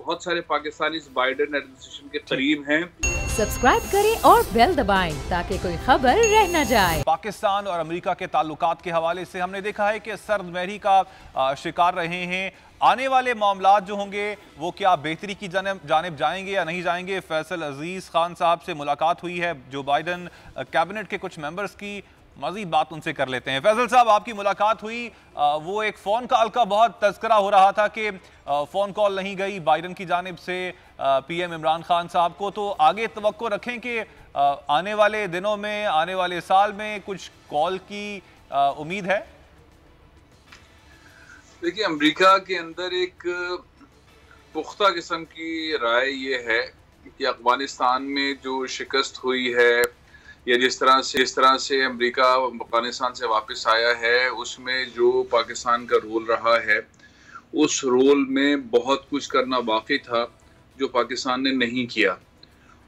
बहुत सारे पाकिस्तानी इस बाइडेन एडमिनिस्ट्रेशन के करीब हैं। सब्सक्राइब करें और बेल दबाएं ताकि कोई खबर रह न जाए। पाकिस्तान और अमेरिका के ताल्लुकात के हवाले से हमने देखा है कि सर्दमहरी का शिकार रहे हैं। आने वाले मामलात जो होंगे वो क्या बेहतरी की जानिब जाएंगे या नहीं जाएंगे? फैसल अजीज खान साहब से मुलाकात हुई है जो बाइडेन कैबिनेट के कुछ मेंबर्स की, मज़ीद बात उनसे कर लेते हैं। फैसल साहब, आपकी मुलाकात हुई, वो एक फ़ोन कॉल का बहुत तज़किरा हो रहा था कि फ़ोन कॉल नहीं गई बाइडेन की जानिब से पीएम इमरान खान साहब को, तो आगे तवक्को रखें कि आने वाले दिनों में, आने वाले साल में कुछ कॉल की उम्मीद है? देखिए, अमेरिका के अंदर एक पुख्ता किस्म की राय ये है कि अफगानिस्तान में जो शिकस्त हुई है या जिस तरह से अमेरिका अफगानिस्तान से वापस आया है, उसमें जो पाकिस्तान का रोल रहा है, उस रोल में बहुत कुछ करना बाकी था जो पाकिस्तान ने नहीं किया।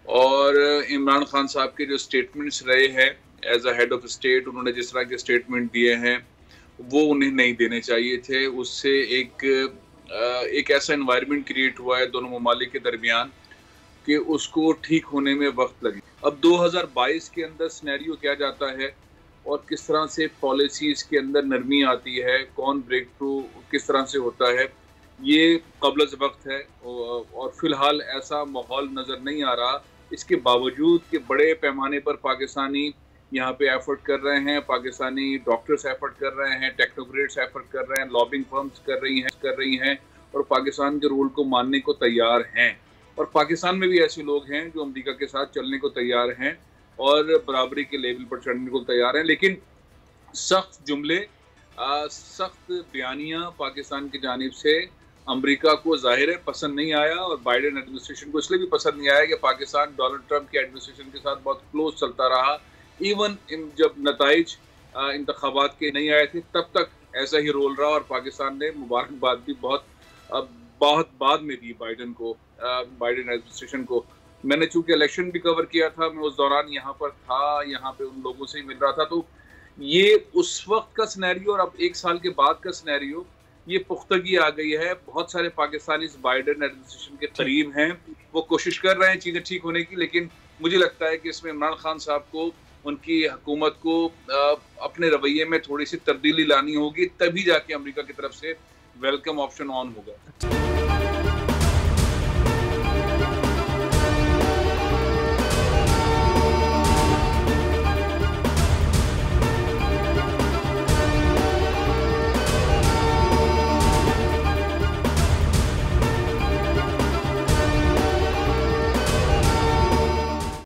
और इमरान खान साहब के जो स्टेटमेंट्स रहे हैं as a head of state, उन्होंने जिस तरह के स्टेटमेंट दिए हैं वो उन्हें नहीं देने चाहिए थे। उससे एक ऐसा एनवायरनमेंट क्रिएट हुआ है दोनों ममालिक के दरमियान कि उसको ठीक होने में वक्त लगे। अब 2022 के अंदर सिनेरियो क्या जाता है और किस तरह से पॉलिसीज के अंदर नरमी आती है, कौन ब्रेक थ्रू किस तरह से होता है, ये क़ब्ल वक्त है। और फिलहाल ऐसा माहौल नज़र नहीं आ रहा। इसके बावजूद कि बड़े पैमाने पर पाकिस्तानी यहाँ पे एफर्ट कर रहे हैं, पाकिस्तानी डॉक्टर्स एफर्ट कर रहे हैं, टेक्नोक्रेट्स एफर्ट कर रहे हैं, लॉबिंग फर्म्स कर रही हैं और पाकिस्तान के रूल को मानने को तैयार हैं। और पाकिस्तान में भी ऐसे लोग हैं जो अमेरिका के साथ चलने को तैयार हैं और बराबरी के लेवल पर चढ़ने को तैयार हैं। लेकिन सख्त जुमले, सख्त बयानियाँ पाकिस्तान की जानिब से अमेरिका को ज़ाहिर है पसंद नहीं आया और बाइडेन एडमिनिस्ट्रेशन को इसलिए भी पसंद नहीं आया कि पाकिस्तान डोनाल्ड ट्रंप के एडमिनिस्ट्रेशन के साथ बहुत क्लोज चलता रहा। इवन जब नताइज इंतखाबात के नहीं आए थे तब तक ऐसा ही रोल रहा और पाकिस्तान ने मुबारकबाद भी बहुत बाद में दी बाइडेन एडमिनिस्ट्रेशन को। मैंने चूंकि इलेक्शन भी कवर किया था, मैं उस दौरान यहाँ पर था, यहाँ पे उन लोगों से ही मिल रहा था, तो ये उस वक्त का सिनेरियो और अब एक साल के बाद का सिनेरियो, ये पुख्तगी आ गई है। बहुत सारे पाकिस्तानी इस बाइडेन एडमिनिस्ट्रेशन के करीब हैं, वो कोशिश कर रहे हैं चीज़ें ठीक होने की, लेकिन मुझे लगता है कि इसमें इमरान खान साहब को, उनकी हुकूमत को अपने रवैये में थोड़ी सी तब्दीली लानी होगी, तभी जाके अमेरिका की तरफ से वेलकम ऑप्शन ऑन होगा।